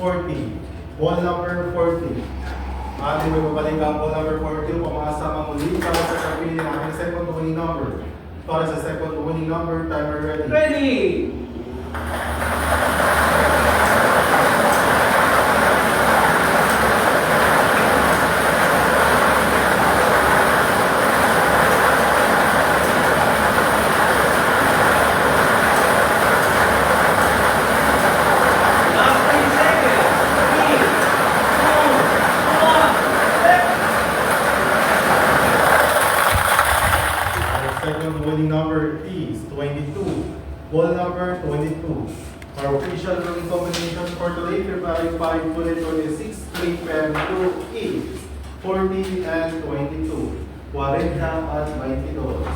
40. Ball number 40. Ating may babalik ang ball number 40 upang makasama muli para sa sarili ng aking second winning number. Para sa second winning number, timer ready. Ready! Last 30 seconds. 3, 2, 1, let Our second winning number is 22. Ball number 22. Our official winning combination for today, February 5, 2026, 3 PM 2 is 40 and 22. 40 at 22.